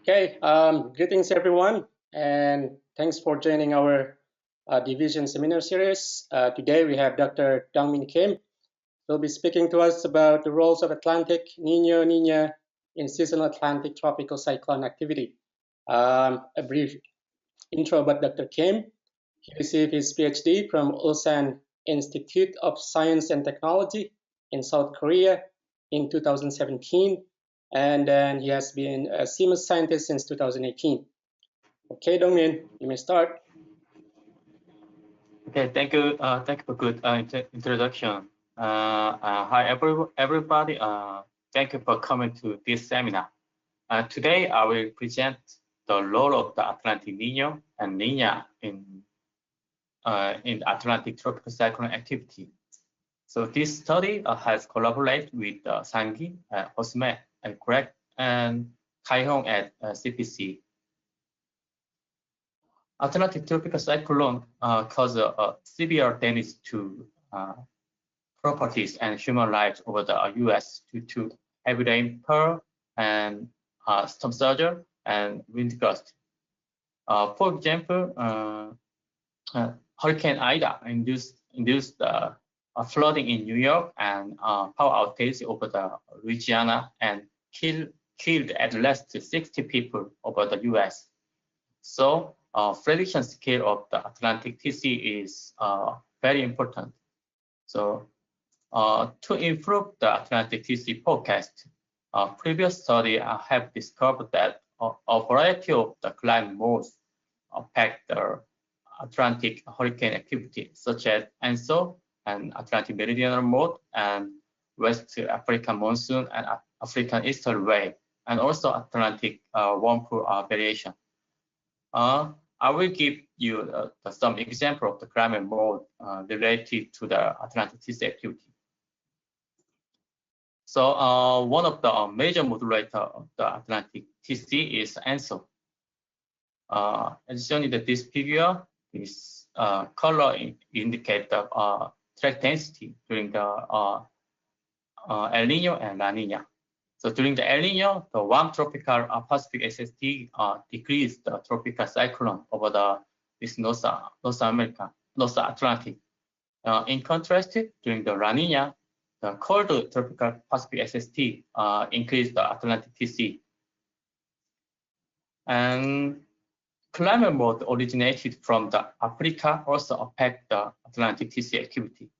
Okay, greetings everyone, and thanks for joining our division seminar series. Today we have Dr. Dongmin Kim, who will be speaking to us about the roles of Atlantic Niño, Niña in seasonal Atlantic tropical cyclone activity. A brief intro about Dr. Kim. He received his PhD from Ulsan Institute of Science and Technology in South Korea in 2017. And then he has been a CIMAS scientist since 2018. Okay, Dongmin, you may start. Okay, thank you. Thank you for good introduction. Hi, everybody. Thank you for coming to this seminar. Today, I will present the role of the Atlantic Niño and Niña in Atlantic tropical cyclone activity. So this study has collaborated with Sangi, Osme, and Greg, and Kai-Hong at CPC. Atlantic tropical cyclone causes severe damage to properties and human lives over the US due to heavy rainfall and storm surge and wind gust. For example, Hurricane Ida induced flooding in New York and power outage over the Louisiana and killed at least 60 people over the US. So prediction scale of the Atlantic TC is very important. So to improve the Atlantic TC forecast, previous study have discovered that a variety of the climate modes affect the Atlantic hurricane activity, such as ENSO and Atlantic Meridional Mode and West African monsoon and African easterly wave, and also Atlantic whirlpool variation. I will give you some example of the climate mode related to the Atlantic TC activity. So one of the major modulator of the Atlantic TC is ENSO. As shown in this figure, this color indicate the track density during the El Nino and La Nina. So during the El Nino, the warm tropical Pacific SST decreased the tropical cyclone over this North Atlantic. In contrast, during the La Nina, the cold tropical Pacific SST increased the Atlantic TC. And climate mode originated from the Africa also affect the Atlantic TC activity.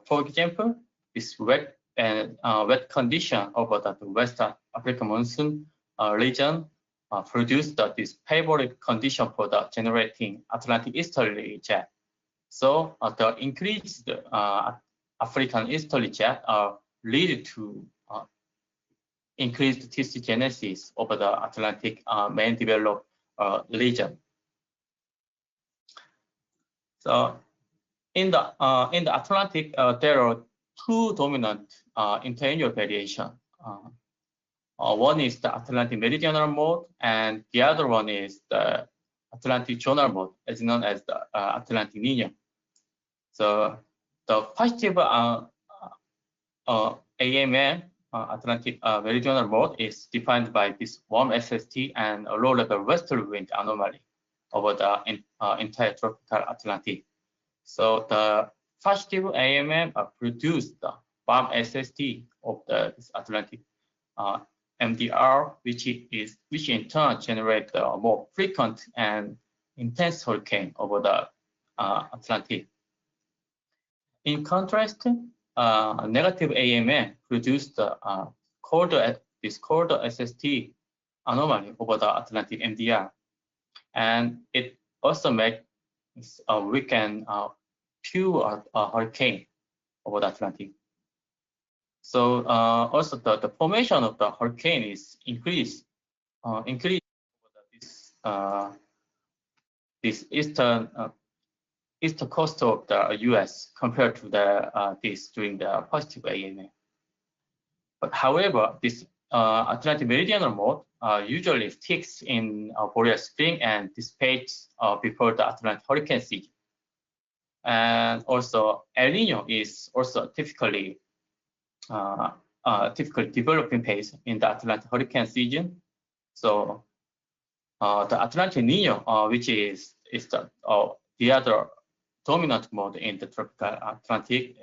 For example, this wet condition over the West African monsoon region produced this favorable condition for the generating Atlantic easterly jet. So the increased African easterly jet lead to increased TC genesis over the Atlantic main developed region. So in the Atlantic, there are two dominant interannual variation. One is the Atlantic Meridional Mode, and the other one is the Atlantic Zonal Mode, as known as the Atlantic Niño. So the positive AMM, Atlantic Meridional Mode, is defined by this warm SST and a low-level westerly wind anomaly over the entire tropical Atlantic. So the positive AMM produced the warm SST of this Atlantic MDR, which in turn generate the more frequent and intense hurricane over the Atlantic. In contrast, negative AMM produced this colder SST anomaly over the Atlantic MDR, and it also makes a weakened pure hurricane over the Atlantic. So also the formation of the hurricane is increased over this eastern coast of the US compared to this during the positive AMM. But however, this Atlantic Meridional Mode usually sticks in boreal spring and dissipates before the Atlantic hurricane season. And also El Nino is also typically developing phase in the Atlantic hurricane season. So the Atlantic Niño, which is the other dominant mode in the tropical Atlantic,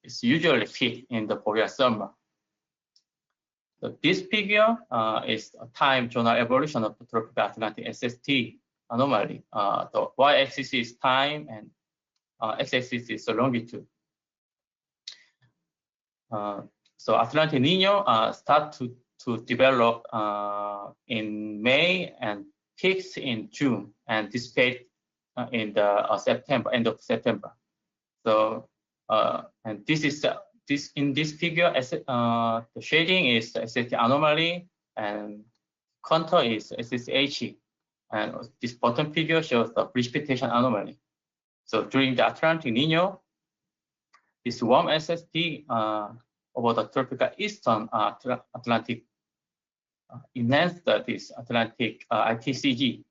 is usually hit in the boreal summer. So this figure is a time zonal evolution of the tropical Atlantic SST anomaly. The y-axis is time and x-axis is the longitude. So Atlantic Niño start to develop in May and peaks in June and dissipate in the September, end of September. So and this is in this figure, the shading is the SST anomaly and contour is SSH, and this bottom figure shows the precipitation anomaly. So during the Atlantic Niño, this warm SST over the tropical eastern Atlantic enhanced this Atlantic ITCG,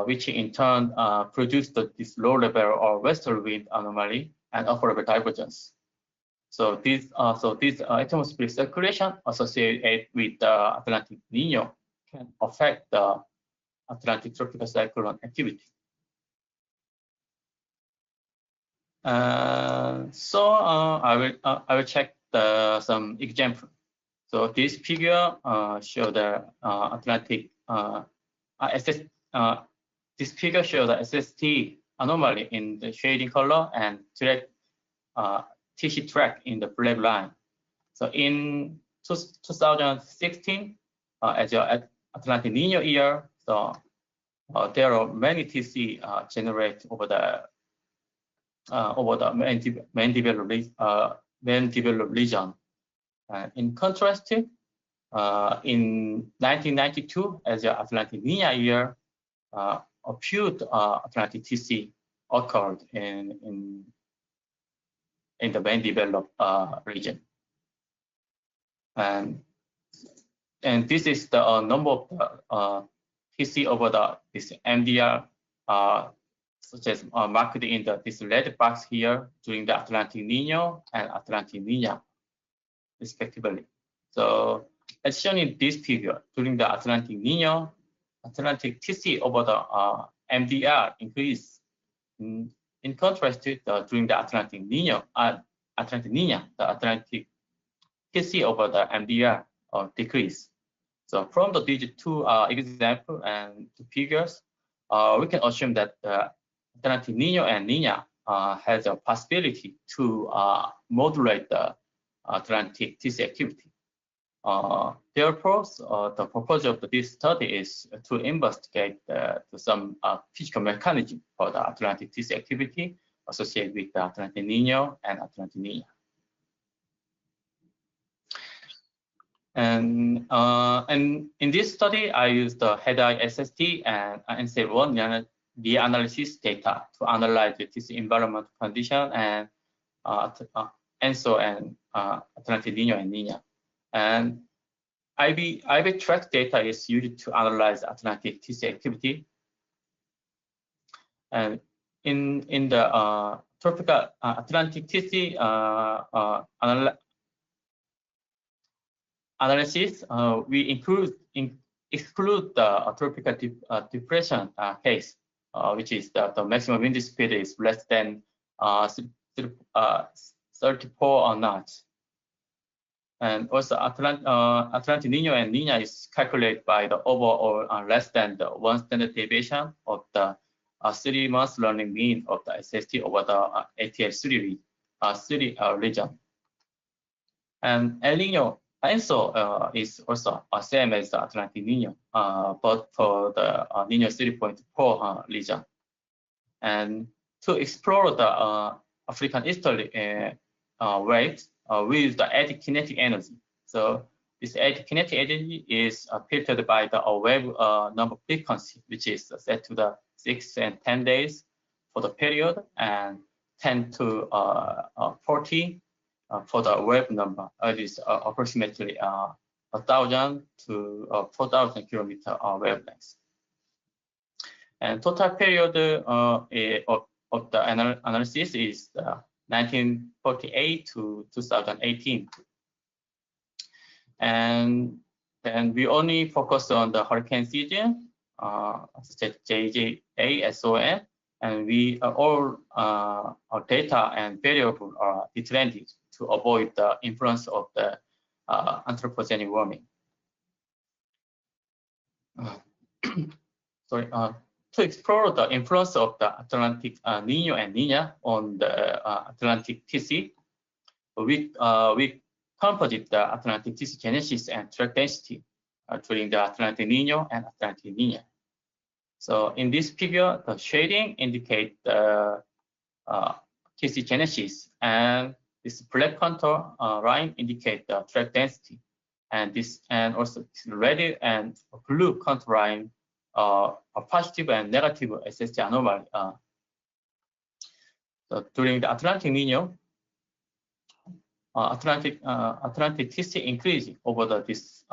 which in turn produced this low level or westerly wind anomaly and upper level divergence. So this atmospheric circulation associated with the Atlantic Niño can affect the Atlantic tropical cyclone activity. So I will check some example. So this figure show the Atlantic this figure shows the SST anomaly in the shading color and direct TC track in the black line. So in 2016, as your Atlantic Niño year, so there are many TC generate over the main developed region. In contrast, in 1992, as your Atlantic Niña year, a few Atlantic TC occurred in the main developed region, and this is the number of TC over this MDR, such as marked in this red box here during the Atlantic Niño and Atlantic Niña, respectively. So as shown in this figure, during the Atlantic Niño, Atlantic TC over the MDR increased. In contrast to during the Atlantic Niña, the Atlantic TC over the MDR decreased. So from these two examples and two figures, we can assume that the Atlantic Niño and Niña has a possibility to modulate the Atlantic TC activity. Therefore, the purpose of this study is to investigate some physical mechanism for the Atlantic TC activity associated with the Atlantic Niño and Atlantic Niña. And in this study, I used the head-eye SST and NCL1 reanalysis data to analyze the TC environment condition and ENSO and Atlantic Niño and Niña. And IV track data is used to analyze Atlantic TC activity. And in the tropical Atlantic TC analysis, we exclude the tropical depression case, which is the maximum wind speed is less than 34 knots. And also Atlantic Niño and Niña is calculated by the overall less than the 1 standard deviation of the 3-month learning mean of the SST over the ATL3 region. And El Niño ENSO is also same as the Atlantic Niño, but for the Niño 3.4 region. And to explore the African easterly waves, we use the eddy kinetic energy. So this eddy kinetic energy is filtered by the wave number frequency, which is set to the 6 and 10 days for the period, and 10 to 40 for the wave number. It is approximately 1,000 to 4,000 kilometer wavelengths. And total period of the analysis is 1948 to 2018. And we only focus on the hurricane season such as JJA, SON, and we all our data and variable are detrended to avoid the influence of the anthropogenic warming. Sorry, to explore the influence of the Atlantic Niño and Niña on the Atlantic TC, we composite the Atlantic TC genesis and track density during the Atlantic Niño and Atlantic Niña. So in this figure, the shading indicates the TC genesis, and this black contour line indicates the track density, and also this red and blue contour line a positive and negative SST anomaly. So during the Atlantic Niño, Atlantic TC increased over this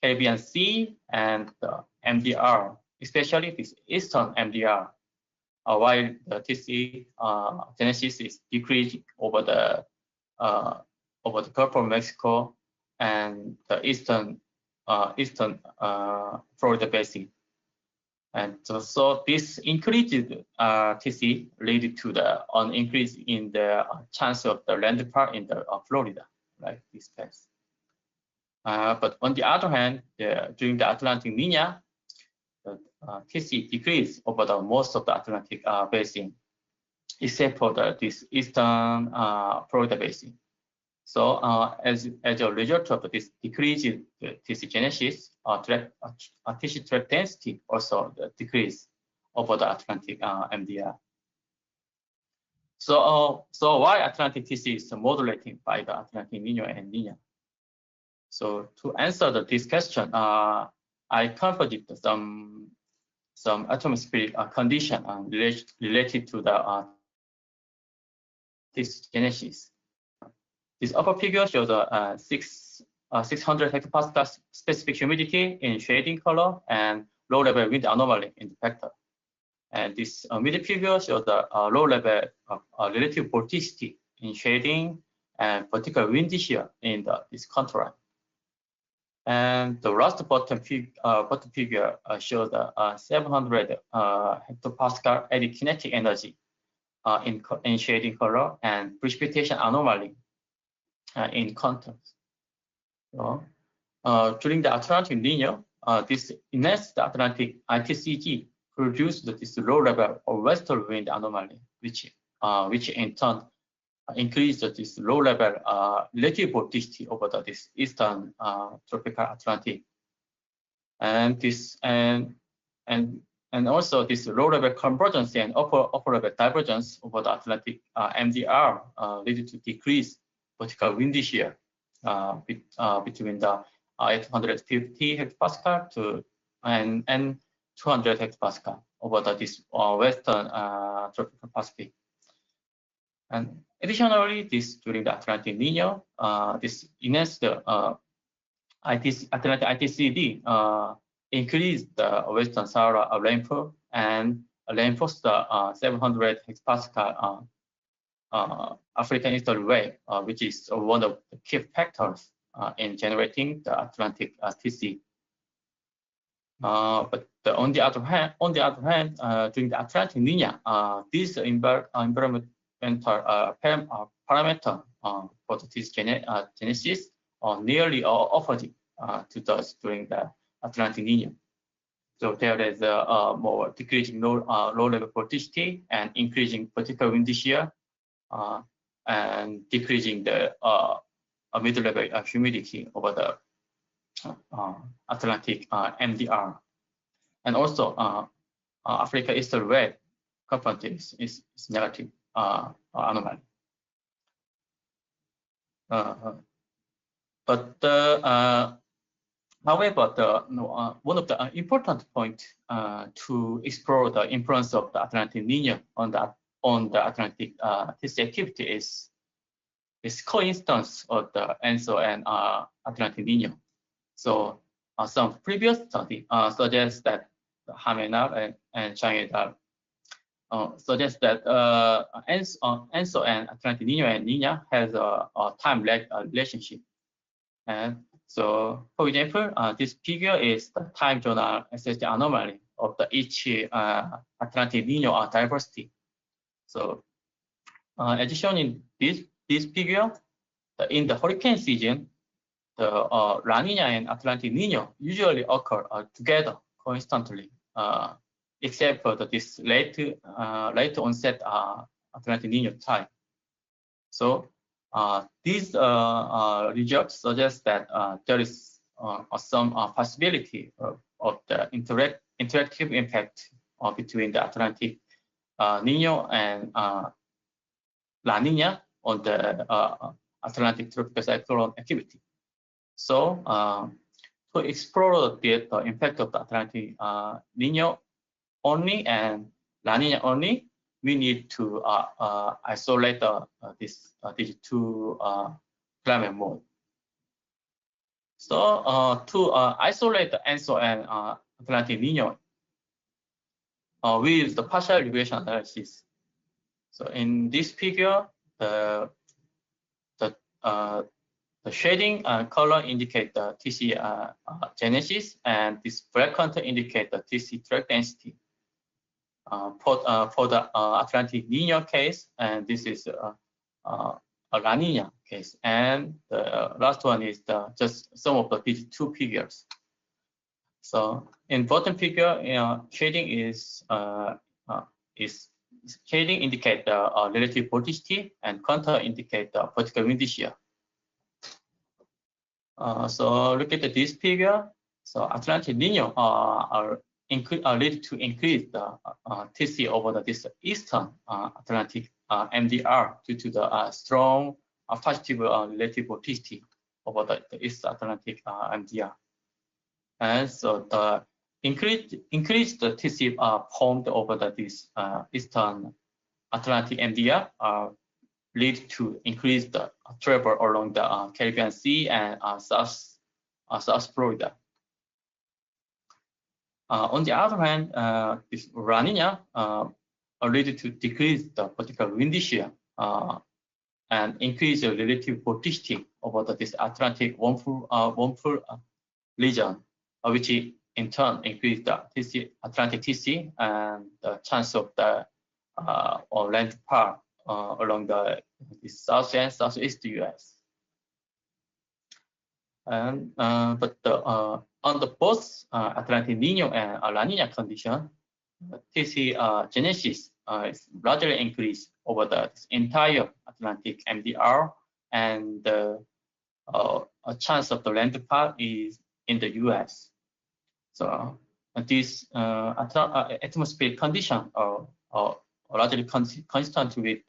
Caribbean Sea and the MDR, especially this eastern MDR, while the TC genesis is decreasing over the Gulf of Mexico and the eastern Florida Basin. And so this increased TC led to an increase in the chance of the landfall in the Florida, like this case. But on the other hand, during the Atlantic Niña, the TC decreased over the most of the Atlantic basin, except for this eastern Florida Basin. So as a result of this decrease in the TC genesis, TC track density also decreased over the Atlantic MDR. So why Atlantic TC is modulating by the Atlantic Niño and Niña? So to answer this question, I computed some atmospheric condition related to the TC genesis. This upper figure shows a 600 hectopascal specific humidity in shading color and low-level wind anomaly in the vector. And this middle figure shows the low-level relative vorticity in shading and vertical wind shear in this contour line. And the last bottom figure shows the 700 hectopascal eddy kinetic energy in shading color and precipitation anomaly in contours. So, during the Atlantic Niño, this enhanced Atlantic ITCG produced this low level of western wind anomaly, which in turn increased this low level relative vorticity over this eastern tropical Atlantic, and also this low level convergence and upper level divergence over the Atlantic MDR led to decrease vertical wind shear between the 850 hectopascal to and 200 hectopascal over this western tropical Pacific. And additionally, during the Atlantic Niño, this enhanced Atlantic ITCD increased the western Sahara rainfall and reinforced the 700 hectopascal African easterly wave, which is one of the key factors in generating the Atlantic TC. But on the other hand, during the Atlantic Niña, these environmental parameter for the TC genesis are nearly opposite to those during the Atlantic Niño. So there is a more decreasing low-level vorticity and increasing vertical wind shear, and decreasing the middle-level humidity over the Atlantic MDR. And also, Africa easterly wave component is negative anomaly. However, one of the important points to explore the influence of the Atlantic Niño on the Atlantic TC activity is coincidence of the ENSO and Atlantic Niño. So some previous study suggests that Hamenar and Chang et al. Suggests that ENSO and Atlantic Niño and Niña has a time lag relationship. And So, for example, this figure is the time zonal SST anomaly of the each Atlantic Niño diversity. So, as shown in this figure, in the hurricane season, the La Nina and Atlantic Niño usually occur together constantly, except for this late onset Atlantic Niño type. So these results suggest that there is some possibility of the interactive impact between the Atlantic Niño and La Nina on the Atlantic tropical cyclone activity. So to explore the impact of the Atlantic Niño only and La Nina only, we need to isolate these two climate mode. So to isolate the ENSO and Atlantic Niño, we use the partial regression analysis. So in this figure, the shading color indicate the TC genesis, and this black contour indicate the TC track density. For the Atlantic Niño case, and this is a La Nina case, and the last one is just some of these two figures. So in bottom figure, shading is shading indicate the relative vorticity, and contour indicate the vertical wind shear. So look at this figure. So Atlantic Niño lead to increase the TC over this eastern Atlantic MDR due to the strong positive relative vorticity over the East Atlantic MDR. And so the increased TC formed over this eastern Atlantic MDR lead to increase the travel along the Caribbean Sea and South Florida. On the other hand, this La Nina lead to decrease the vertical wind shear and increase the relative vorticity over this Atlantic warmful region, which in turn increase the Atlantic TC and the chance of the land part along the south and southeast US. And but under both Atlantic Niño and La Nina condition, TC genesis is largely increased over the entire Atlantic MDR, and a chance of the land part is in the US. So this atmospheric condition are largely constant with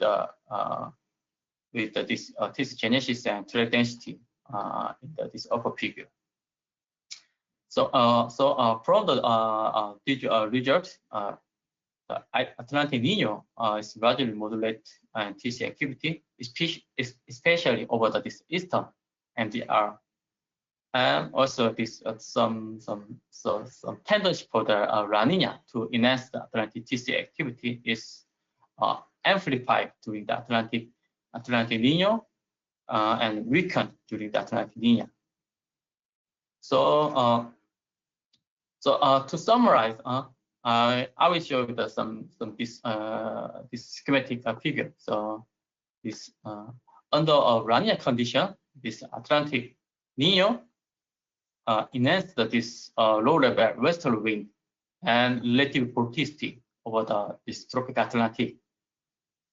this TC genesis and track density in this upper figure. So from the results, the Atlantic Niño is gradually moderate and TC activity, especially over this eastern MDR, and also this some tendency for the La Nina to enhance the Atlantic TC activity is amplified during the Atlantic Niño and weakened during the Atlantic Niña. So to summarize, I will show you this schematic figure. So this under a La Nina condition, this Atlantic Niño enhanced this low-level westerly wind and relative vorticity over this tropical Atlantic,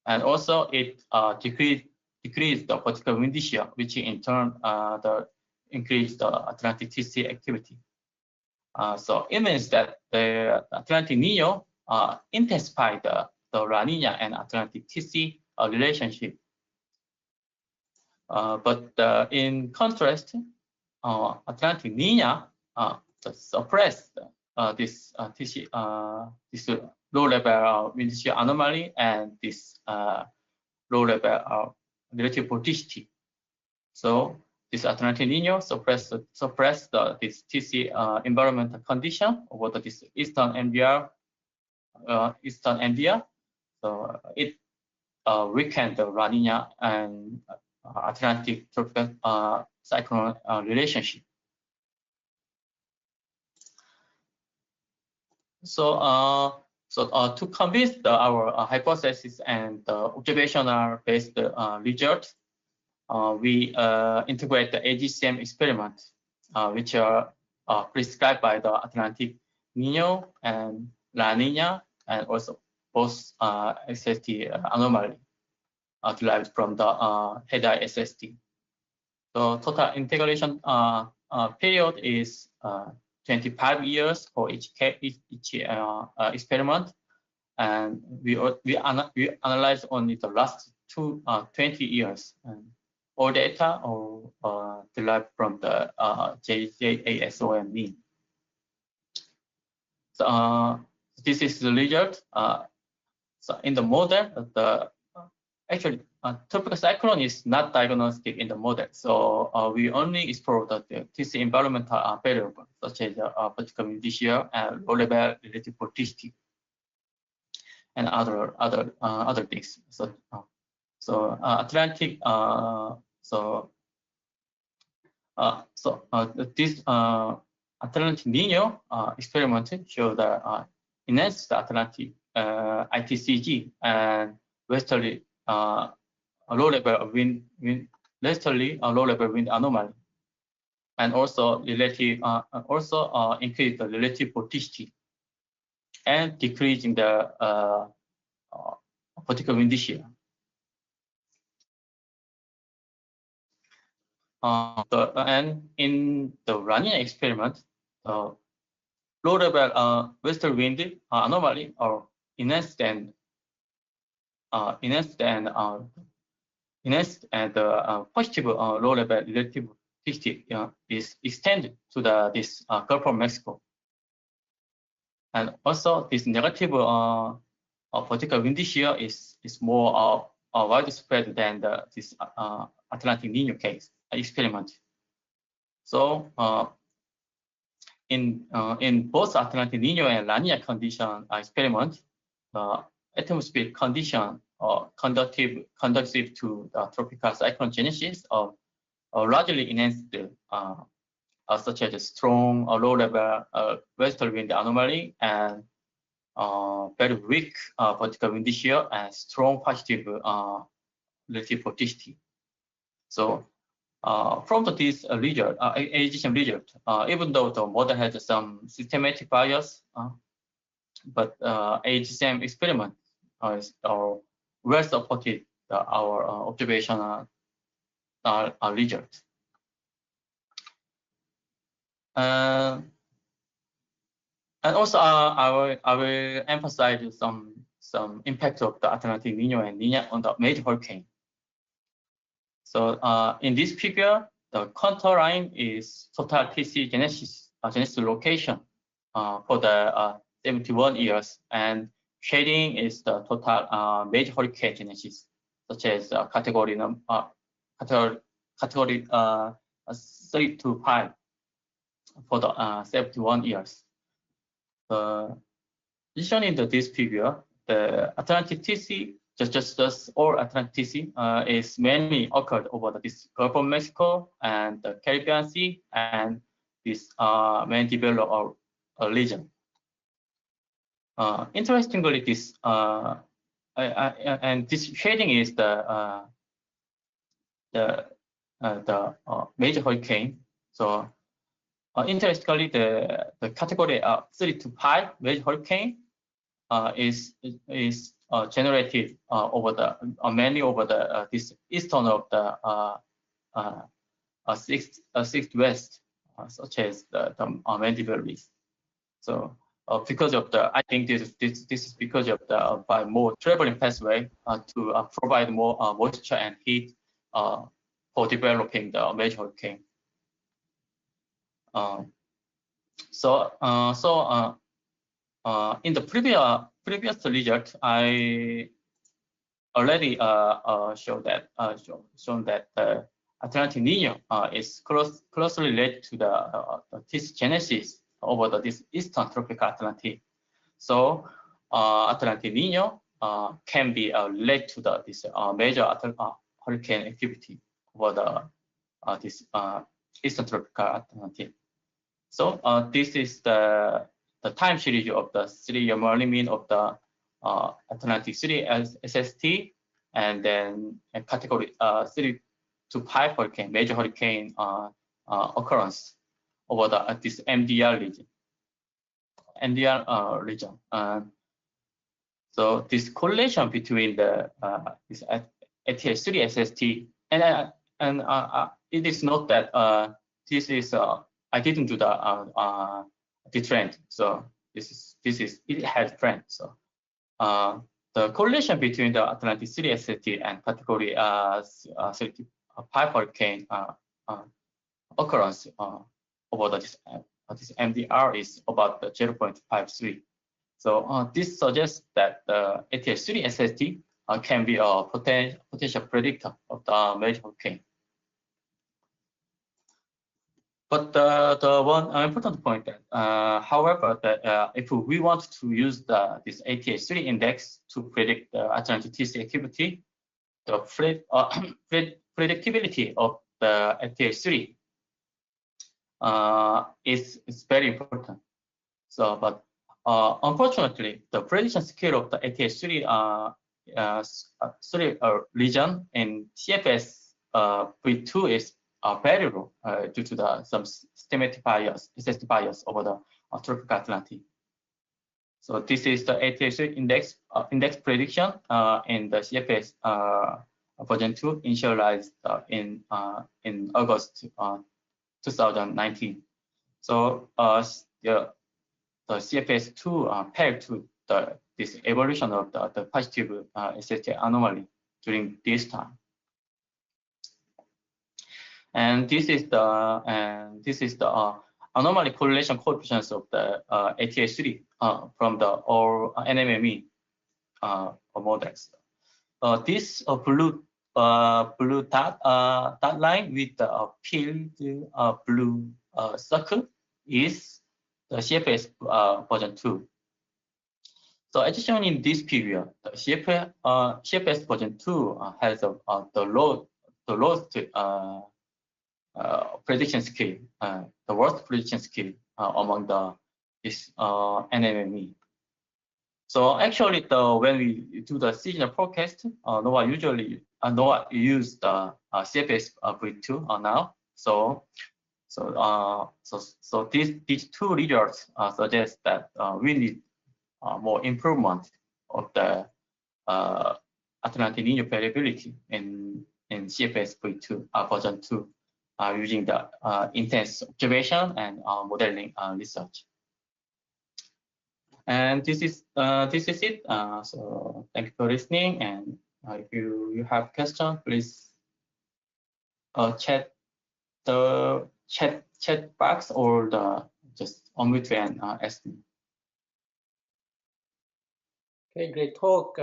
and also it decreased the vertical wind shear, which in turn increased the Atlantic TC activity. So it means that the Atlantic Niño intensified the La Nina and Atlantic TC relationship. But in contrast, Atlantic Niña suppressed this TC, this low-level wind shear anomaly and this low-level relative vorticity. So this Atlantic Niño suppressed this TC environmental condition over this eastern MDR. So it weakened the La Nina and Atlantic tropical cyclone relationship. To convince our hypothesis and observational-based results, we integrate the AGCM experiments, which are prescribed by the Atlantic Niño and La Niña, and also both SST anomaly derived from the head-eye SST. The total integration period is 25 years for each experiment, and we analyze only the last 20 years. And all data are derived from the AOML. So this is the result. So in the model, actually tropical cyclone is not diagnostic in the model. So we only explore the TC environmental variables such as particle wind shear and low-level relative vorticity and other things. So Atlantic this Atlantic Niño experiment show the enhanced Atlantic ITCG and westerly low-level wind, westerly low-level wind anomaly, and also relative increase the relative vorticity and decreasing the particle wind shear. And in the Niña experiment, low-level western wind anomaly are enhanced and positive low-level relative vorticity is extended to this Gulf of Mexico, and also this negative particle wind shear is more widespread than this Atlantic Niño case experiment. So in both Atlantic Niño and La Niña condition experiment, the atmospheric condition conducive to tropical cyclone genesis are largely enhanced, such as a strong low-level westerly wind anomaly and very weak particle wind shear and strong positive relative vorticity. So from this result, AGCM result, even though the model has some systematic bias, but AGCM experiment is well supported our observational result. And also, I will emphasize some impact of the Atlantic Niño and Niña on the major hurricane. So in this figure, the contour line is total TC genesis location for the 71 years, and shading is the total major hurricane genesis, such as category 3 to 5 for the 71 years. Shown in this figure, the Atlantic TC, just all Atlantic TC is mainly occurred over this Gulf of Mexico and the Caribbean Sea and this main developed region. Interestingly, this and this shading is the major hurricane. So interestingly, the category 3 to 5 major hurricane is generated over the mainly over the this eastern of the sixth west, such as the Mandibel East. So because of the, I think this is because of the by more traveling pathway to provide more moisture and heat for developing the major hurricane. In the previous result, I already shown that the Atlantic Niño is closely related to the TC genesis over this eastern tropical Atlantic. So Atlantic Niño can be related to this major hurricane activity over this eastern tropical Atlantic. So this is the the time series of the 3-year monthly mean of the Atlantic 3 SST, and then a category 3 to 5 hurricane, major hurricane occurrence over this MDR region. So this correlation between the this ATH3 SST and it is not that this is I didn't do the trend. So this is it has trend. So the correlation between the Atlantic 3 SST and category 5 hurricane occurrence over this MDR is about 0.53. So this suggests that the ATH3 SST can be a potential predictor of the major hurricane. But the one important point that, however, that if we want to use this ATH3 index to predict the Atlantic TC activity, the predictability of the ATH3 is very important. So, but unfortunately, the prediction scale of the ATH3 region in CFS V2 is very low due to some systematic bias, SST bias over the tropical Atlantic. So this is the ATH3 index prediction in the CFS version 2 initialized in August 2019. So the CFS 2 paired to this evolution of the positive SST anomaly during this time. And this is the anomaly correlation coefficients of the ATH3 from the all NMME models. This blue dot line with the filled blue circle is the CFS version 2. So as shown in this period, the CFS version 2 has the lowest prediction scale, the worst prediction scale among this NMME. So actually, when we do the seasonal forecast, NOAA usually use the CFS V2 now. So these two results suggest that we need more improvement of the Atlantic Niño variability in CFS V2 version 2 using the intense observation and modeling research. And this is it. So thank you for listening. And if you have questions, please chat the chat box or just unmute and ask me. Okay, great talk.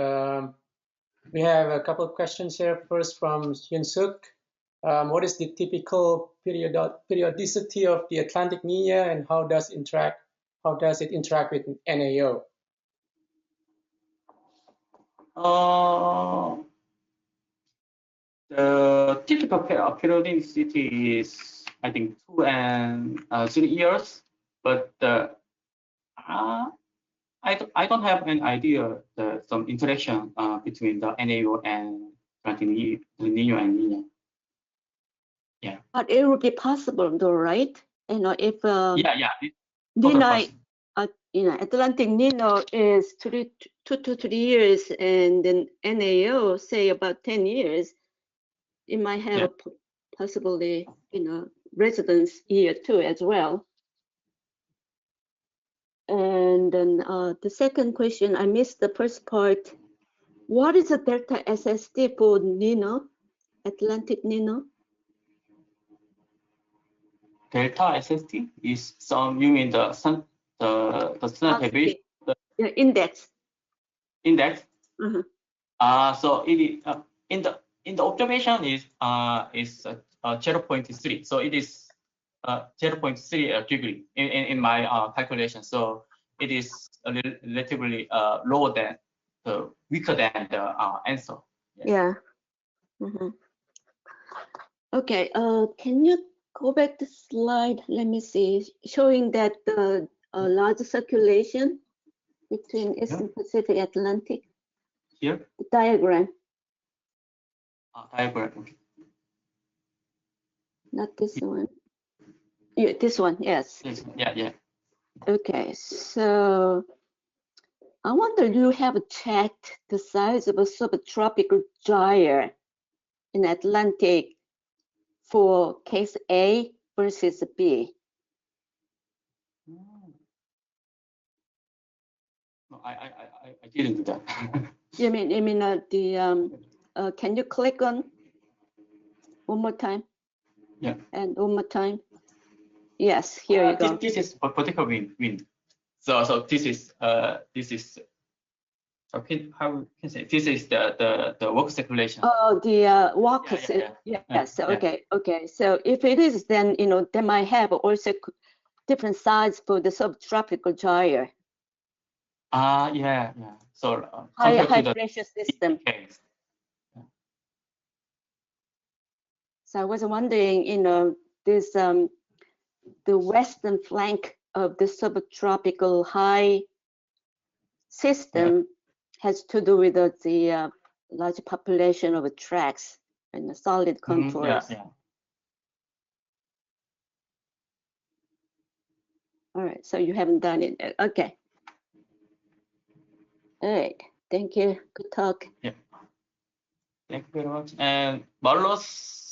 We have a couple of questions here. First from Hyun Suk. What is the typical periodicity of the Atlantic Niña, and how does it interact with NAO? The typical periodicity is, I think, 2 and 3 years, but I don't have an idea some interaction between the NAO and Atlantic Niño and Niña. Yeah. But it would be possible, though, right? You know, if Niña, Atlantic Niño is 2 to 3 years, and then NAO say about 10 years, it might have possibly, residence year 2 as well. And then the second question, I missed the first part. What is the delta SST for Niño, Atlantic Niño? Delta SST is some, you mean the standard deviation? Yeah, index. Index. So it is in the observation is 0.3. So it is 0.3 degree in my calculation. So it is relatively lower than weaker than the answer. Yeah. Okay. Can you go back the slide? Let me see. Showing that the a large circulation between Eastern Pacific Atlantic. Here? The diagram, Diagram. Okay. not this one. Yeah, this one, yes. Yeah, yeah. Okay, so I wonder you have checked the size of a subtropical gyre in Atlantic for case A versus B. No, I didn't do that. You mean can you click on one more time? Yeah. And one more time. Yes, here you go. This is particular wind. So this is okay. How can I say? This is the work circulation. Oh, the walk. Yeah. Yes. Okay. Okay. So if it is, then they might have also different size for the subtropical gyre. Yeah. So High compared to pressure system. case. So I was wondering, this the western flank of the subtropical high system has to do with the large population of tracks and the solid contours. Yeah. All right, so you haven't done it. Okay. All right, thank you. Good talk. Yeah. Thank you very much. And Marlos,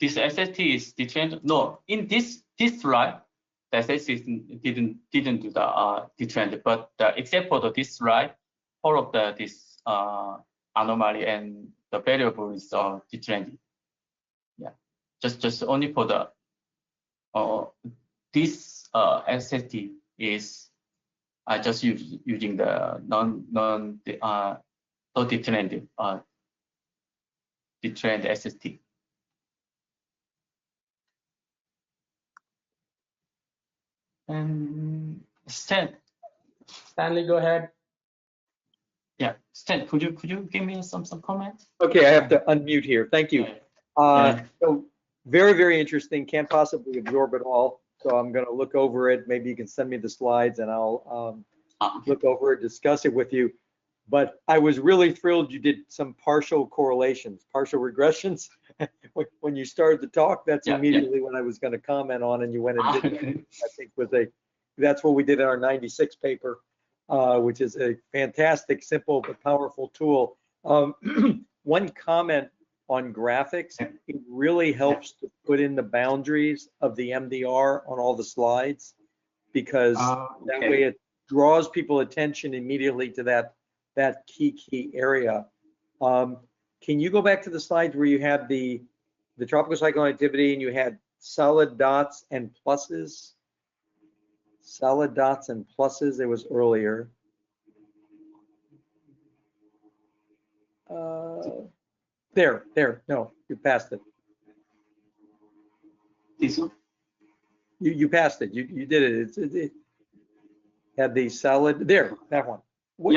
this SST is detrained. No, in this slide, the SST didn't do the detrained, but except for this slide, all of this anomaly and the variable is detrained. Yeah, just only for the this SST is just using the detrained SST. And Stanley, go ahead. Yeah, Stan, could you give me some comments? Okay, I have to unmute here. Thank you. So very, very interesting. Can't possibly absorb it all. So I'm going to look over it. Maybe you can send me the slides and I'll look over it, discuss it with you. But I was really thrilled you did some partial correlations, partial regressions. When you started to talk, that's immediately what I was going to comment on, and you went and did that. I think that's what we did in our 96 paper, which is a fantastic, simple, but powerful tool. One comment on graphics, it really helps to put in the boundaries of the MDR on all the slides, because that way it draws people attention immediately to that key area. Can you go back to the slides where you had the tropical cyclone activity and you had solid dots and pluses? Solid dots and pluses, it was earlier. There, no, you passed it. This one? You passed it, you did it. It had the solid, there, that one. What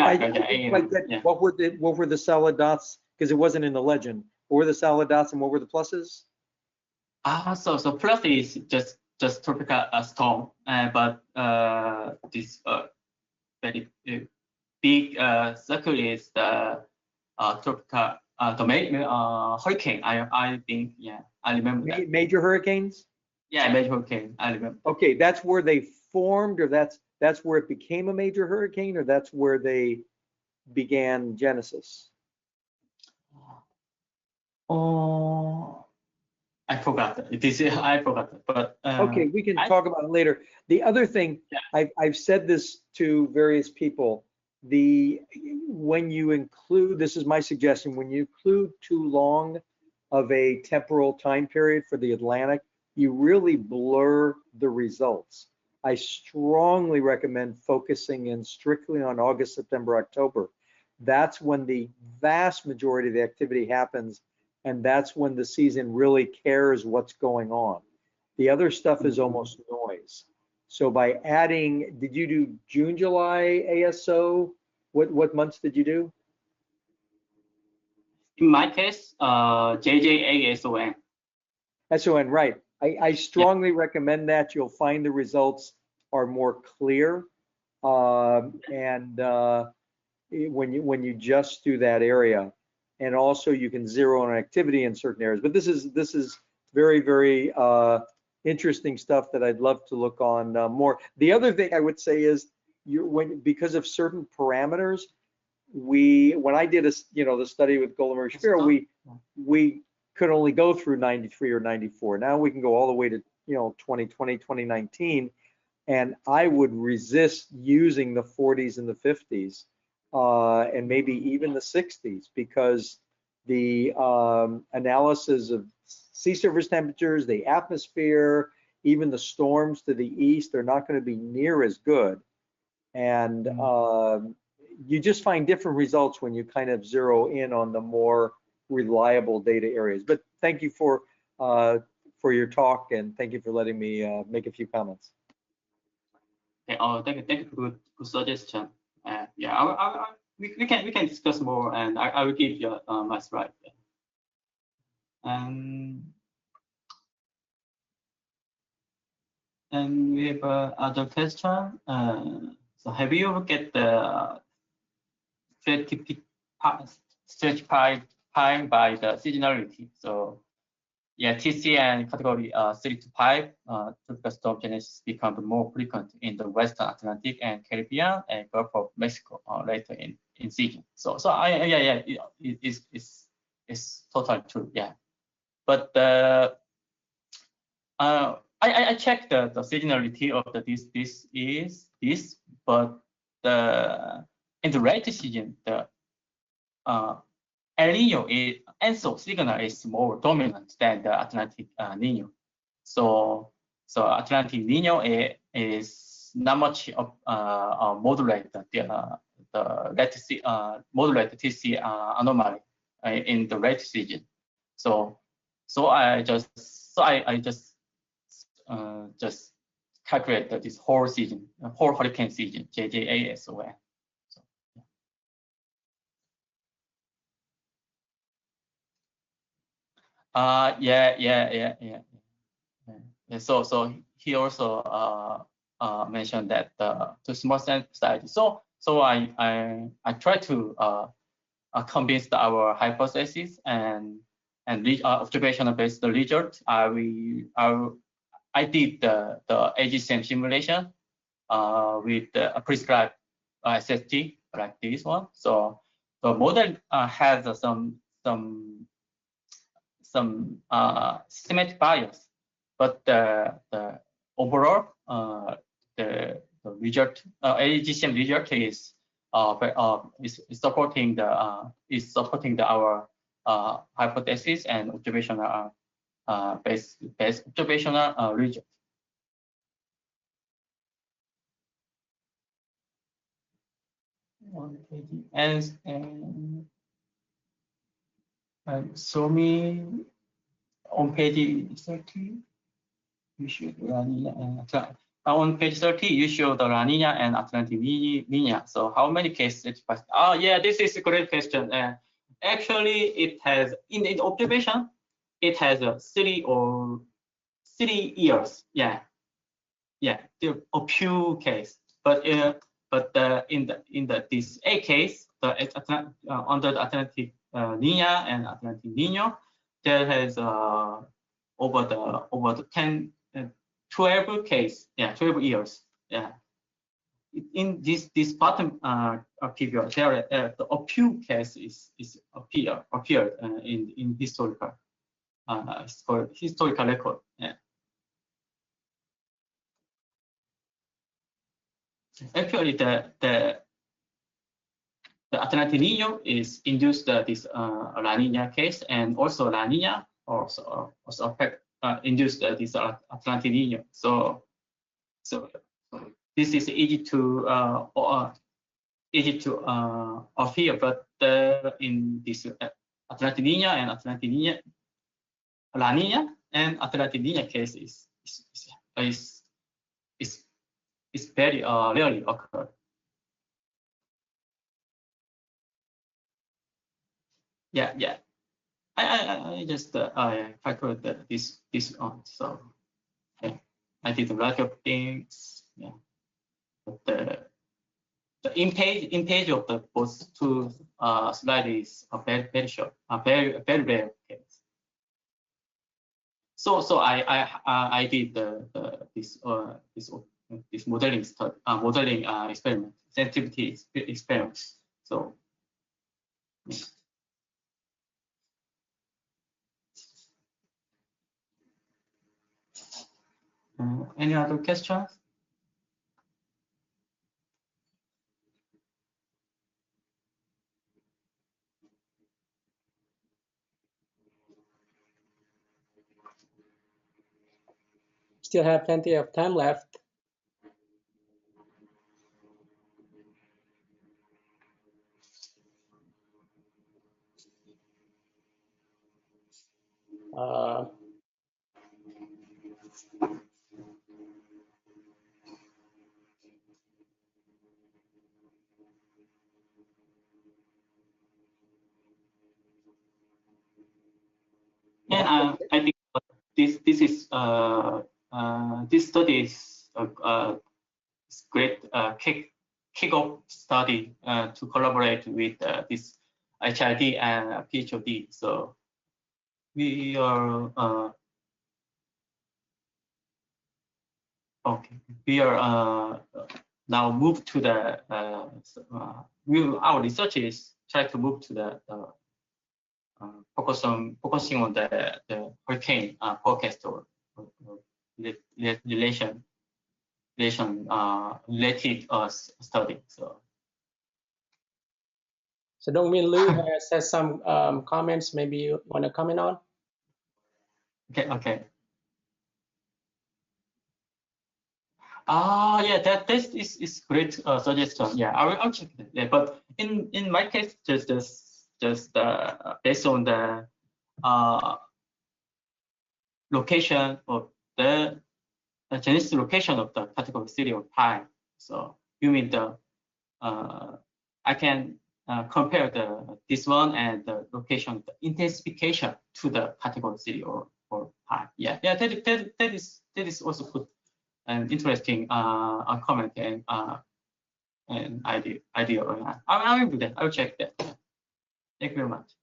were the solid dots? Because it wasn't in the legend. What were the solid dots and what were the pluses? So plus is just tropical storm, but this very big circle is the tropical hurricane. I think, yeah, I remember that. Major hurricanes? Yeah, major hurricane. I remember. Okay, that's where they formed, or that's where it became a major hurricane, or that's where they began genesis? Oh, I forgot. I forgot. But okay, we can talk about it later. The other thing, I've said this to various people. When you include, this is my suggestion, when you include too long of a temporal time period for the Atlantic, you really blur the results. I strongly recommend focusing in strictly on August, September, October. That's when the vast majority of the activity happens, and that's when the season really cares what's going on. The other stuff is almost noise. So by adding, did you do June, July ASO? What months did you do? In my case, JJASON. SON, right. I strongly recommend that. You'll find the results are more clear. When you just do that area, and also you can zero in activity in certain areas. But this is very, very interesting stuff that I'd love to look on more. The other thing I would say is because of certain parameters, when I did the study with Gulliver Shapiro, we could only go through 93 or 94. Now we can go all the way to 2020, 2019, and I would resist using the 40s and the 50s and maybe even the 60s, because the analysis of sea surface temperatures, the atmosphere, even the storms to the east are not going to be near as good. And you just find different results when you kind of zero in on the more reliable data areas. But thank you for your talk, and thank you for letting me make a few comments. Okay, thank you for good suggestion. Yeah, we can discuss more, and I will give you my slide. And we have other question. So have you looked at the stratified by the seasonality? So yeah, TC and category 3 to 5, tropical storm genesis become more frequent in the Western Atlantic and Caribbean and Gulf of Mexico later in season. So it's totally true. Yeah, but I checked the seasonality of this, but in the late season, the El Niño ENSO signal is more dominant than the Atlantic Niño. So Atlantic Niño is not much of moderate moderate TC anomaly in the late season. So I just calculate this whole season, whole hurricane season, JJASON. Yeah. So he also mentioned that to small study. So I try to convince our hypothesis and observational based result. I did the AGCM simulation with a prescribed SST like this one. So the model has some systematic bias, but the overall the result AGCM result is supporting our hypothesis and observational based observational result. And show me on page 30. You show the La Niña and on page 30. You show the La Niña and Atlantic Niña. So how many cases? Oh yeah, this is a great question. Actually, it has in the observation, it has 3 years. Yeah, there are a few cases, but in this A case, under the Atlantic Niña and Atlantic Niño, there has over the 12 case, 12 years. Yeah, in this bottom figure, there a few cases appeared in historical record. Yeah. Actually, the Atlantic Niño is induced this La Niña case, and also La Niña also induced this Atlantic Niño. So this is easy to appear, but in this Atlantic Niña and Atlantic Niña, La Niña and Atlantic Niña case is very rarely occur. Yeah. I just calculated this on. So yeah, I did a lot of things. Yeah, but the in page of the both two slides is very short, very rare case. So I did this modeling study, modeling experiment, sensitivity experiments. So. Any other questions? Still have plenty of time left. And I think this study is a great kick-off study to collaborate with this HID and PhD. So we are okay. We are now moved to the our research is try to move to the focusing on the hurricane forecast or related study. So Dongmin Liu has some comments. Maybe you want to comment on? Okay. Yeah, that is great suggestion. Yeah, I'll check that. Yeah, but in my case, just based on the location of the genesis location of the category 3 or pi. So you mean the I can compare this one and the location, the intensification to the category 3 or pi. Yeah, that is also good and interesting comment and idea. I will do that. I'll check that. Thank you very much.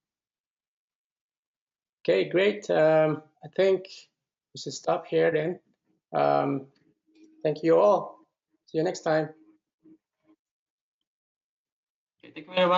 Okay, great. I think we should stop here then. Thank you all. See you next time. Okay, thank you very much.